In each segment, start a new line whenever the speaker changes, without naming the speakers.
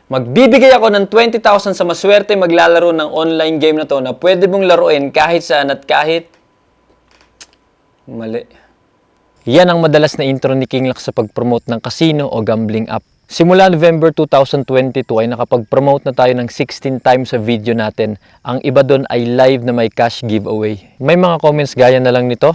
Magbibigay ako ng 20,000 sa maswerte maglalaro ng online game na to na pwede mong laruin kahit saan at kahit... Mali. Yan ang madalas na intro ni King Lac sa pag-promote ng casino o gambling app. Simula November 2022 ay nakapag-promote na tayo ng 16 times sa video natin. Ang iba doon ay live na may cash giveaway. May mga comments gaya na lang nito.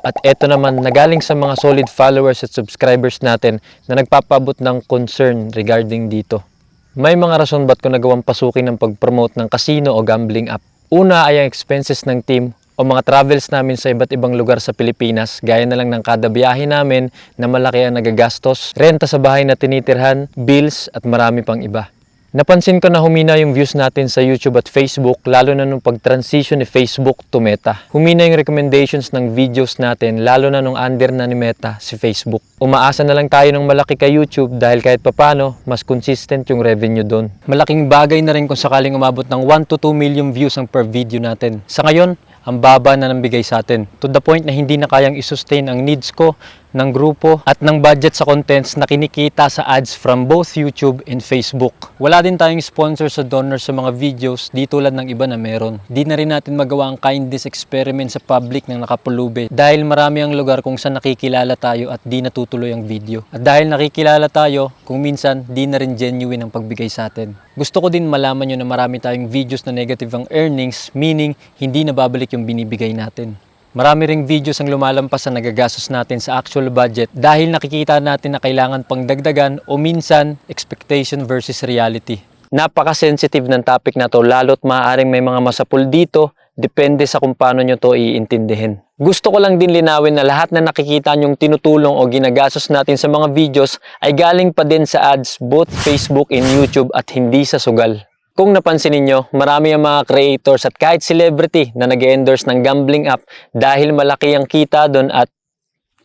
At eto naman, nagaling sa mga solid followers at subscribers natin na nagpapabot ng concern regarding dito. May mga rason ba't ko nagawang pasukin ng pag-promote ng casino o gambling app. Una ay ang expenses ng team o mga travels namin sa iba't ibang lugar sa Pilipinas, gaya na lang ng kada biyahe namin na malaki ang nagagastos, renta sa bahay na tinitirhan, bills at marami pang iba. Napansin ko na humina yung views natin sa YouTube at Facebook, lalo na nung pag-transition ni Facebook to Meta. Humina yung recommendations ng videos natin, lalo na nung under na ni Meta si Facebook. Umaasa na lang tayo ng malaki kay YouTube dahil kahit papano, mas consistent yung revenue doon. Malaking bagay na rin kung sakaling umabot ng 1 to 2 million views ang per video natin. Sa ngayon, ang baba na nang bigay sa atin. To the point na hindi na kayang isustain ang needs ko, ng grupo at ng budget sa contents na kinikita sa ads from both YouTube and Facebook. Wala din tayong sponsor sa donor sa mga videos, di tulad ng iba na meron. Di na rin natin magawa ang kindness experiment sa public ng nakapulube dahil marami ang lugar kung saan nakikilala tayo at di natutuloy ang video. At dahil nakikilala tayo, kung minsan di na rin genuine ang pagbigay sa atin. Gusto ko din malaman nyo na marami tayong videos na negative ang earnings, meaning hindi nababalik yung binibigay natin. Marami ring videos ang lumalampas sa nagagastos natin sa actual budget dahil nakikita natin na kailangan pang dagdagan o minsan expectation versus reality. Napaka-sensitive ng topic na to lalo't maaaring may mga masapul dito, depende sa kung paano nyo to iintindihin. Gusto ko lang din linawin na lahat na nakikita nyong tinutulong o ginagastos natin sa mga videos ay galing pa din sa ads both Facebook and YouTube at hindi sa sugal. Kung napansin niyo, marami ang mga creators at kahit celebrity na nag-endorse ng gambling app dahil malaki ang kita doon at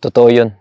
totoo yun.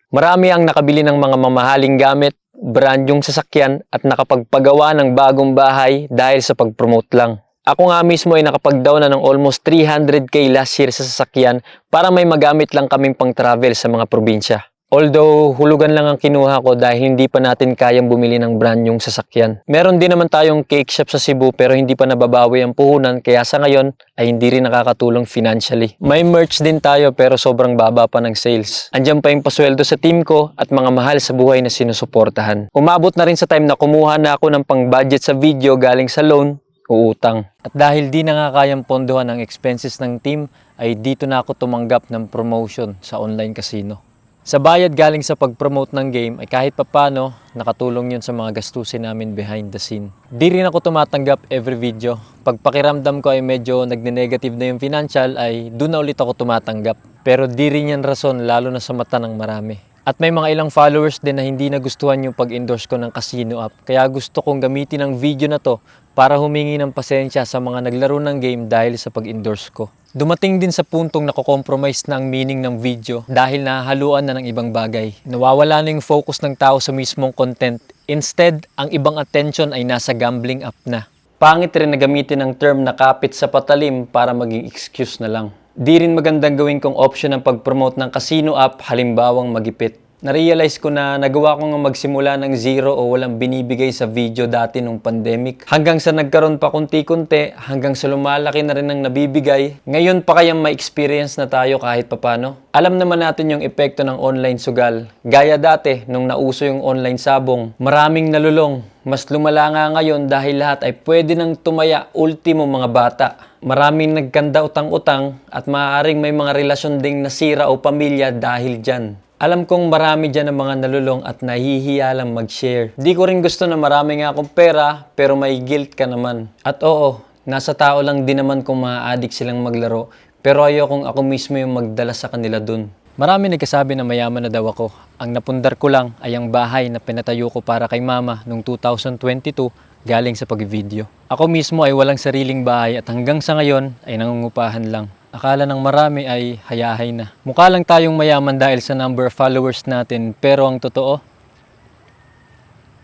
Marami ang nakabili ng mga mamahaling gamit, brand yung sasakyan at nakapagpagawa ng bagong bahay dahil sa pag-promote lang. Ako nga mismo ay nakapag-down na ng almost 300k last year sa sasakyan para may magamit lang kaming pang-travel sa mga probinsya. Although, hulugan lang ang kinuha ko dahil hindi pa natin kayang bumili ng brand yung sasakyan. Meron din naman tayong cake shop sa Cebu pero hindi pa nababawi ang puhunan kaya sa ngayon ay hindi rin nakakatulong financially. May merch din tayo pero sobrang baba pa ng sales. Andiyan pa yung pasweldo sa team ko at mga mahal sa buhay na sinusuportahan. Umabot na rin sa time na kumuha na ako ng pang-budget sa video galing sa loan o utang. At dahil di na nga kayang pondohan ang expenses ng team ay dito na ako tumanggap ng promotion sa online casino. Sa bayad galing sa pag-promote ng game ay kahit papano nakatulong yun sa mga gastusin namin behind the scene. Di rin ako tumatanggap every video. Pag pakiramdam ko ay medyo nagne-negative na yung financial ay doon na ulit ako tumatanggap. Pero di rin yan rason lalo na sa mata ng marami. At may mga ilang followers din na hindi nagustuhan yung pag-endorse ko ng casino app. Kaya gusto kong gamitin ang video na to para humingi ng pasensya sa mga naglaro ng game dahil sa pag-endorse ko. Dumating din sa puntong nako-compromise na ang meaning ng video dahil nahahaluan na ng ibang bagay. Nawawala na yung focus ng tao sa mismong content. Instead, ang ibang attention ay nasa gambling app na. Pangit rin na gamitin ang term na kapit sa patalim para maging excuse na lang. Di rin magandang gawin kong option ang pag-promote ng casino app halimbawang magipit. Na-realize ko na nagawa ko nga magsimula ng zero o walang binibigay sa video dati nung pandemic. Hanggang sa nagkaroon pa kunti-kunti, hanggang sa lumalaki na rin ang nabibigay. Ngayon pa kayang ma-experience na tayo kahit papano. Alam naman natin yung epekto ng online sugal. Gaya dati, nung nauso yung online sabong, maraming nalulong. Mas lumala nga ngayon dahil lahat ay pwede nang tumaya ultimo mga bata. Maraming nagkanda utang-utang at maaaring may mga relasyon ding nasira o pamilya dahil dyan. Alam kong marami dyan ang mga nalulong at nahihiya lang mag-share. Di ko rin gusto na marami nga akong pera pero may guilt ka naman. At oo, nasa tao lang din naman kung maa-addict silang maglaro pero ayokong ako mismo yung magdala sa kanila dun. Marami nagkasabi na mayaman na daw ako. Ang napundar ko lang ay ang bahay na pinatayo ko para kay mama noong 2022 galing sa pag-video. Ako mismo ay walang sariling bahay at hanggang sa ngayon ay nangungupahan lang. Akala ng marami ay hayahay na. Mukha lang tayong mayaman dahil sa number of followers natin, pero ang totoo,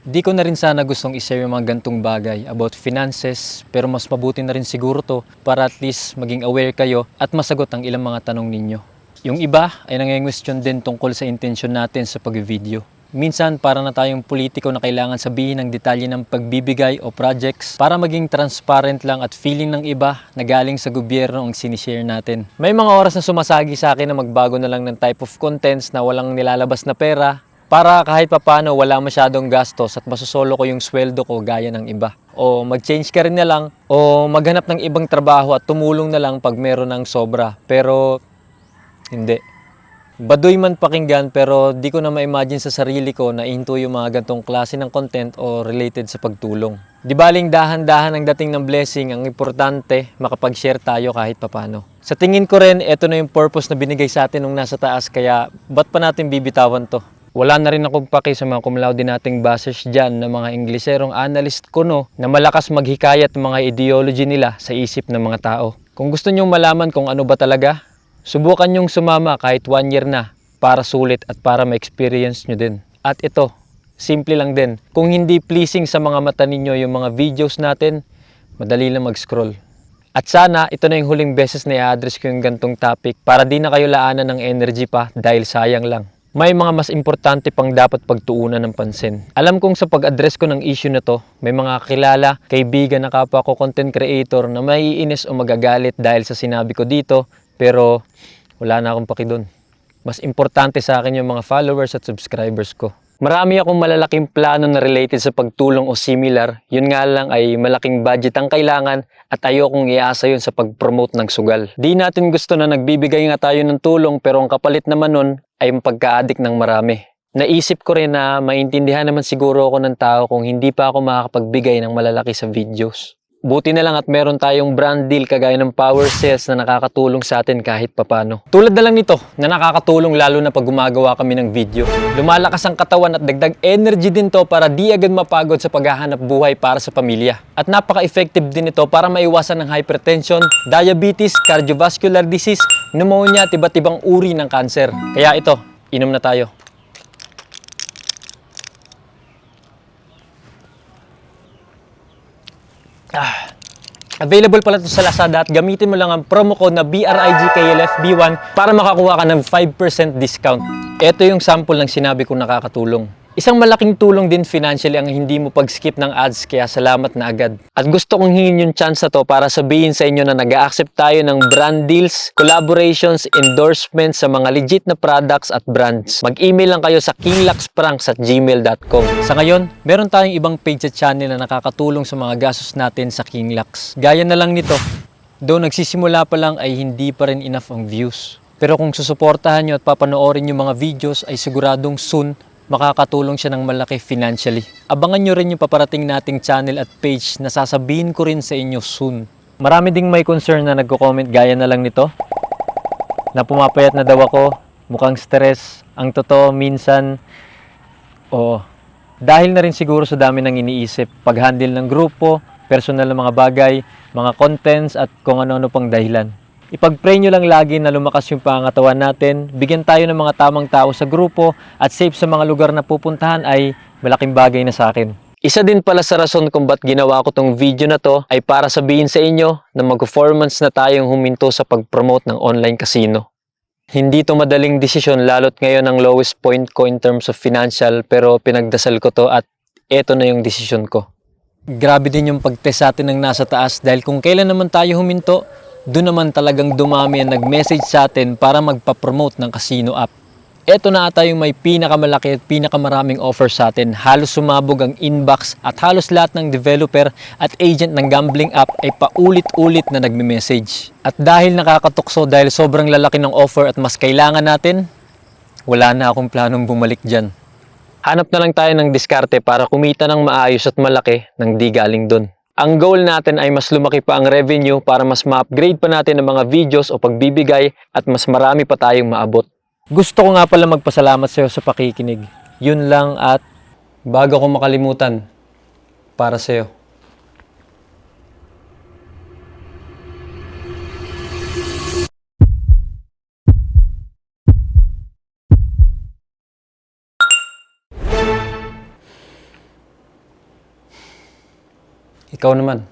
di ko na rin sana gustong i-share yung mga gantong bagay about finances, pero mas mabuti na rin siguro to para at least maging aware kayo at masagot ang ilang mga tanong ninyo. Yung iba ay nangengwestiyon din tungkol sa intensyon natin sa pag-video. Minsan para na tayong politiko na kailangan sabihin ang detalye ng pagbibigay o projects para maging transparent lang at feeling ng iba na galing sa gobyerno ang sinishare natin. May mga oras na sumasagi sa akin na magbago na lang ng type of contents na walang nilalabas na pera para kahit papano wala masyadong gastos at masusolo ko yung sweldo ko gaya ng iba. O mag-change ka rin na lang o maghanap ng ibang trabaho at tumulong na lang pag meron ng sobra. Pero hindi. Baduy man pakinggan pero di ko na ma-imagine sa sarili ko na ihinto yung mga gantong klase ng content o related sa pagtulong. Di baling dahan-dahan ang dating ng blessing, ang importante makapag-share tayo kahit papano. Sa tingin ko rin, ito na yung purpose na binigay sa atin nung nasa taas kaya ba't pa natin bibitawan to? Wala na rin akong paki sa mga cum laude nating bashers dyan na mga Ingleserong analyst ko na malakas maghikayat ng mga ideology nila sa isip ng mga tao. Kung gusto nyong malaman kung ano ba talaga, subukan nyong sumama kahit 1 year na para sulit at para ma-experience nyo din. At ito, simple lang din. Kung hindi pleasing sa mga mata ninyo yung mga videos natin, madali lang mag-scroll. At sana, ito na yung huling beses na i-address ko yung gantong topic para di na kayo laanan ng energy pa dahil sayang lang. May mga mas importante pang dapat pagtuunan ng pansin. Alam kong sa pag-address ko ng issue na to, may mga kakilala, kaibigan na kapwa ko content creator na maiinis o magagalit dahil sa sinabi ko dito, pero wala na akong paki doon. Mas importante sa akin yung mga followers at subscribers ko. Marami akong malalaking plano na related sa pagtulong o similar, yun nga lang ay malaking budget ang kailangan at ayokong iasa yun sa pag-promote ng sugal. Di natin gusto na nagbibigay nga tayo ng tulong pero ang kapalit naman nun ay pagka-addict ng marami. Naisip ko rin na maintindihan naman siguro ako ng tao kung hindi pa ako makakapagbigay ng malalaki sa videos. Buti na lang at meron tayong brand deal kagaya ng power sales na nakakatulong sa atin kahit papano. Tulad na lang nito na nakakatulong lalo na pag gumagawa kami ng video. Lumalakas ang katawan at dagdag energy din to para di agad mapagod sa paghahanap buhay para sa pamilya. At napaka-effective din ito para maiwasan ng hypertension, diabetes, cardiovascular disease, pneumonia at iba't ibang uri ng cancer. Kaya ito, inom na tayo. Available pala ito sa Lazada at gamitin mo lang ang promo code na BRIGKLFB1 para makakuha ka ng 5% discount. Ito yung sample ng sinabi kong nakakatulong. Isang malaking tulong din financially ang hindi mo pag-skip ng ads kaya salamat na agad. At gusto kong hingin yung chance na to para sabihin sa inyo na nag-a-accept tayo ng brand deals, collaborations, endorsements sa mga legit na products at brands. Mag-email lang kayo sa kinglaxpranks@gmail.com. Sa ngayon, meron tayong ibang page at channel na nakakatulong sa mga gastos natin sa Kinglax. Gaya na lang nito, though nagsisimula pa lang ay hindi pa rin enough ang views. Pero kung susuportahan nyo at papanoorin yung mga videos ay siguradong soon makakatulong siya ng malaki financially. Abangan nyo rin yung paparating nating channel at page na sasabihin ko rin sa inyo soon. Marami ding may concern na nagko-comment gaya na lang nito. Na pumapayat na daw ako, mukhang stress. Ang totoo minsan, dahil na rin siguro sa dami ng iniisip, pag-handle ng grupo, personal na mga bagay, mga contents at kung ano-ano pang dahilan. Ipag-pray nyo lang lagi na lumakas yung pangangatawan natin, bigyan tayo ng mga tamang tao sa grupo at safe sa mga lugar na pupuntahan ay malaking bagay na sa akin. Isa din pala sa rason kung ba't ginawa ko tong video na to ay para sabihin sa inyo na mag-performance na tayong huminto sa pag-promote ng online casino. Hindi to madaling desisyon lalo't ngayon ang lowest point ko in terms of financial pero pinagdasal ko to at eto na yung desisyon ko. Grabe din yung pag-test sa atin ng nasa taas dahil kung kailan naman tayo huminto, doon naman talagang dumami ang nag-message sa atin para magpa-promote ng casino app. Ito na ata yung may pinakamalaki at pinakamaraming offer sa atin. Halos sumabog ang inbox at halos lahat ng developer at agent ng gambling app ay paulit-ulit na nagme-message. At dahil nakakatukso dahil sobrang lalaki ng offer at mas kailangan natin, wala na akong planong bumalik dyan. Hanap na lang tayo ng diskarte para kumita ng maayos at malaki nang di galing doon. Ang goal natin ay mas lumaki pa ang revenue para mas ma-upgrade pa natin ang mga videos o pagbibigay at mas marami pa tayong maabot. Gusto ko nga pala magpasalamat sa iyo sa pakikinig. Yun lang at bago ko makalimutan, para sa iyo. Ikaw naman.